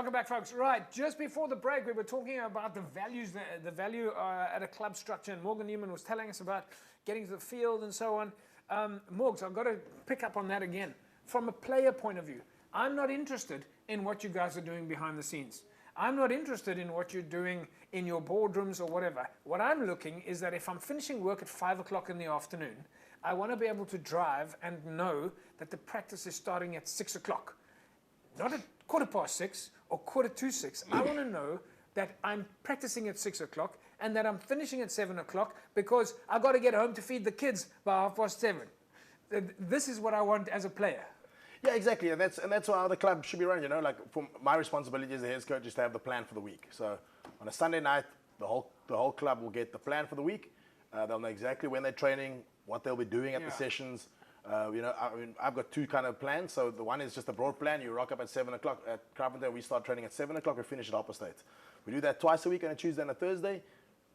Welcome back, folks. Right, just before the break, we were talking about the values, the value at a club structure, and Morgan Newman was telling us about getting to the field and so on. Morgs, I've got to pick up on that again. From a player point of view, I'm not interested in what you guys are doing behind the scenes. I'm not interested in what you're doing in your boardrooms or whatever. What I'm looking is that if I'm finishing work at 5 o'clock in the afternoon, I want to be able to drive and know that the practice is starting at 6 o'clock. Not at 6:15 or 6:45. I want to know that I'm practicing at 6 o'clock and that I'm finishing at 7 o'clock because I've got to get home to feed the kids by 7:30. This is what I want as a player. Yeah, exactly, and that's how the club should be run. You know, like for my responsibility as the head coach is to have the plan for the week. So on a Sunday night, the whole club will get the plan for the week. They'll know exactly when they're training, what they'll be doing at the sessions. You know, I mean, I've got two kind of plans. So the one is just a broad plan. You rock up at 7 o'clock at Kraaifontein. We start training at 7 o'clock. We finish at Opposite. We do that twice a week on a Tuesday and a Thursday.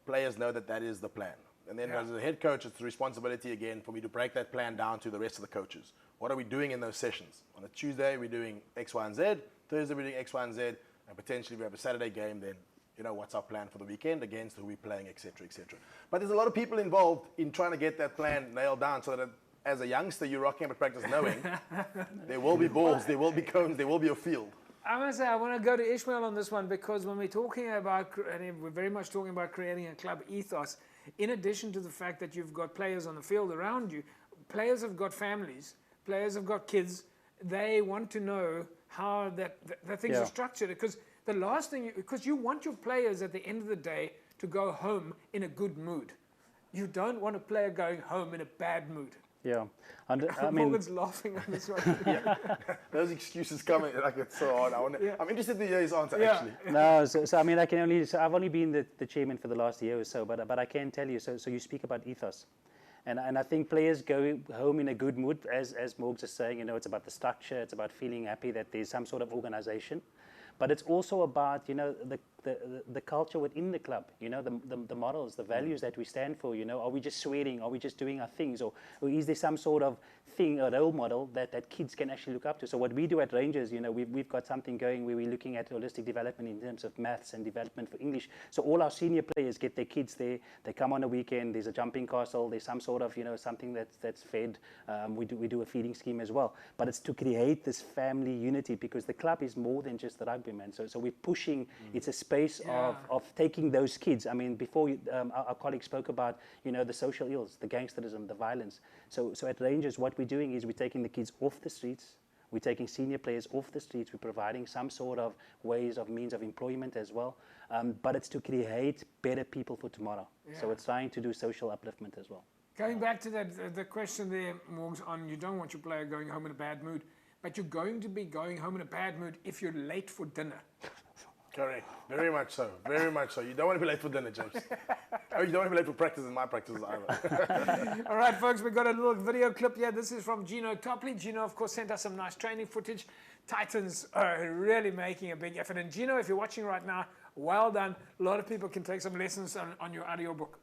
Players know that that is the plan. And then as a head coach, it's the responsibility again for me to break that plan down to the rest of the coaches. What are we doing in those sessions? On a Tuesday, we're doing X, Y, and Z. Thursday, we're doing X, Y, and Z. And potentially we have a Saturday game. Then, you know, what's our plan for the weekend against who we're playing, etc., etc. But there's a lot of people involved in trying to get that plan nailed down so that as a youngster, you're rocking up at practice knowing there will be balls, there will be cones, there will be a field. I must say, I want to go to Ishmael on this one because when we're talking about, and we're very much talking about creating a club ethos, in addition to the fact that you've got players on the field around you, players have got families, players have got kids. They want to know how that things are structured because the last thing, because you want your players at the end of the day to go home in a good mood. You don't want a player going home in a bad mood. Yeah, and I mean, Morgan's laughing on this one. Those excuses coming, like it's so hard. I'm interested to hear his answer actually. No, so I mean, I've only been the chairman for the last year or so, but I can tell you. So you speak about ethos, and I think players go home in a good mood, as Morgs is saying. You know, it's about the structure, it's about feeling happy that there's some sort of organization, but it's also about the culture within the club, you know, the models, the values that we stand for, you know, are we just swearing, are we just doing our things, or is there some sort of thing, a role model that kids can actually look up to? So what we do at Rangers, you know, we've got something going where we're looking at holistic development in terms of maths and development for English. So all our senior players get their kids there, they come on a weekend, there's a jumping castle, there's some sort of, you know, something that's fed. We do a feeding scheme as well. But it's to create this family unity because the club is more than just the rugby, man. So we're pushing, it's a space of taking those kids. I mean, before our colleague spoke about, you know, the social ills, the gangsterism, the violence. So at Rangers, what we're doing is we're taking the kids off the streets. We're taking senior players off the streets. We're providing some sort of ways of means of employment as well. But it's to create better people for tomorrow. Yeah. So it's trying to do social upliftment as well. Going back to the question there, Morgs, on you don't want your player going home in a bad mood, but you're going to be going home in a bad mood if you're late for dinner. Correct. Very much so. Very much so. You don't want to be late for dinner, James. Oh, you don't want to be late for practice in my practices either. All right, folks, we've got a little video clip here. This is from Gino Topley. Gino, of course, sent us some nice training footage. Titans are really making a big effort. And Gino, if you're watching right now, well done. A lot of people can take some lessons out of your book.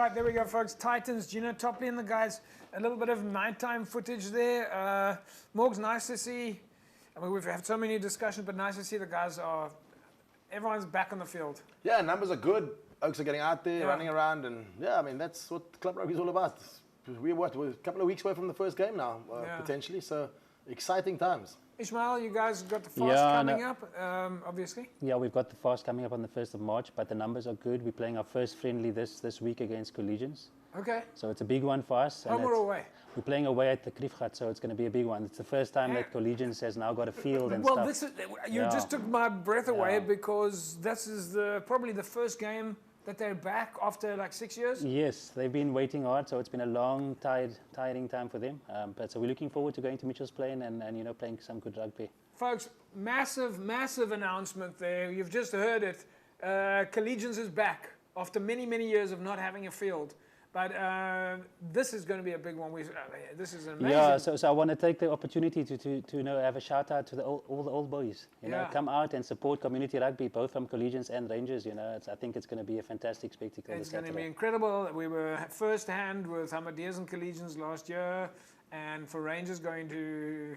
right, there we go, folks. Titans, Gino Topley and the guys. A little bit of nighttime footage there. Morg's nice to see. I mean, we've had so many discussions, but nice to see the guys are. Everyone's back on the field. Yeah, numbers are good. Oaks are getting out there, Yeah. running around, and yeah, I mean that's what club rugby is all about. We're a couple of weeks away from the first game now, Yeah. potentially. So exciting times. Ishmael, you guys got the fast Yeah, coming up, obviously. Yeah, we've got the fast coming up on the 1st of March, but the numbers are good. We're playing our first friendly this week against Collegians. Okay. So it's a big one for us. and Home or it's- away? We're playing away at the Kraaifontein, so it's going to be a big one. It's the first time that Collegians has now got a field and Well, stuff. this is, you Yeah. just took my breath away Yeah. because this is probably the first game that they're back after like 6 years. Yes, they've been waiting hard, so it's been a long, tiring time for them. But so we're looking forward to going to Mitchell's Plain and you know, playing some good rugby. Folks, massive announcement there. You've just heard it. Collegians is back after many years of not having a field. But this is going to be a big one. This is amazing. Yeah, so I want to take the opportunity to you know, have a shout out to all the old boys. You know, Yeah. come out and support community rugby, both from Collegians and Rangers. You know, I think it's going to be a fantastic spectacle It's this going to be Saturday. incredible. We were first hand with Ahmadiyas and Collegians last year, and for Rangers going to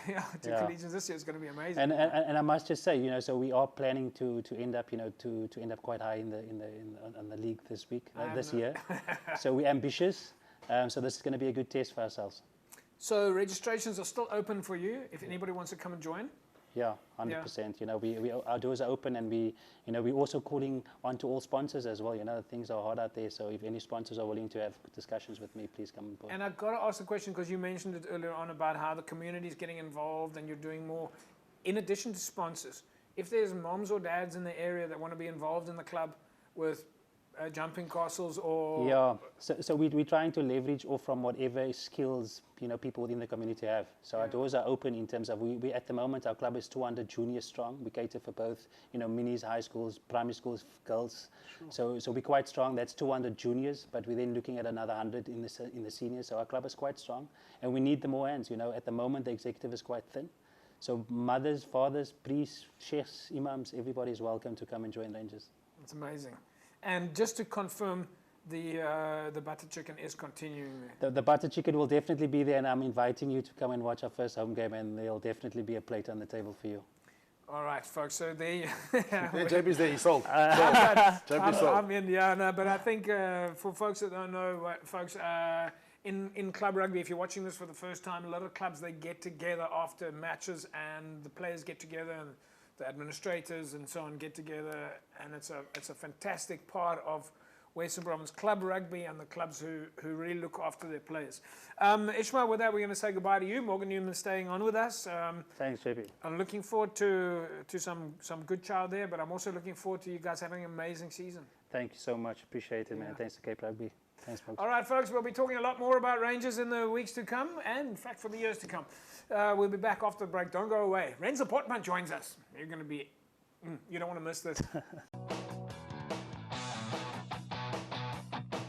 Yeah. Collegians this year is going to be amazing. And I must just say, you know, so we are planning to end up, you know, to end up quite high in the league this week, this year. So we're ambitious. So this is going to be a good test for ourselves. So registrations are still open for you if anybody wants to come and join. Yeah, 100%. You know, our doors are open, and we're also calling on to all sponsors as well. You know, things are hard out there. So if any sponsors are willing to have discussions with me, please come on board. And I've got to ask the question because you mentioned it earlier on about how the community is getting involved and you're doing more. In addition to sponsors, if there's moms or dads in the area that want to be involved in the club with jumping castles or... Yeah, so we're trying to leverage off from whatever skills, you know, people within the community have. So our doors are open in terms of, we at the moment, our club is 200 juniors strong. We cater for both, you know, minis, high schools, primary schools, girls. Sure. So we're quite strong. That's 200 juniors, but we're then looking at another 100 in the seniors. So our club is quite strong, and we need the more hands. You know, at the moment, the executive is quite thin. So mothers, fathers, priests, sheikhs, imams, everybody is welcome to come and join Rangers. It's amazing. And just to confirm, the butter chicken is continuing there. The butter chicken will definitely be there, and I'm inviting you to come and watch our first home game, and there'll definitely be a plate on the table for you. All right, folks. So there. Yeah, JP's there. He's sold. JP's sold. I'm in, yeah, no, but I think for folks that don't know, folks, in club rugby, if you're watching this for the first time, a lot of clubs, they get together after matches, and the players get together, and the administrators and so on get together, and it's a fantastic part of Western Province club rugby and the clubs who really look after their players. Ishmael, with that, we're going to say goodbye to you. Morgan Newman staying on with us. Thanks, JP. I'm looking forward to some good chow there, but I'm also looking forward to you guys having an amazing season. Thank you so much. Appreciate it, man. Thanks to Cape Rugby. Thanks, folks. All right, folks, we'll be talking a lot more about Rangers in the weeks to come, and in fact, for the years to come. We'll be back after the break. Don't go away. Renzo Portman joins us. You're going to be... you don't want to miss this.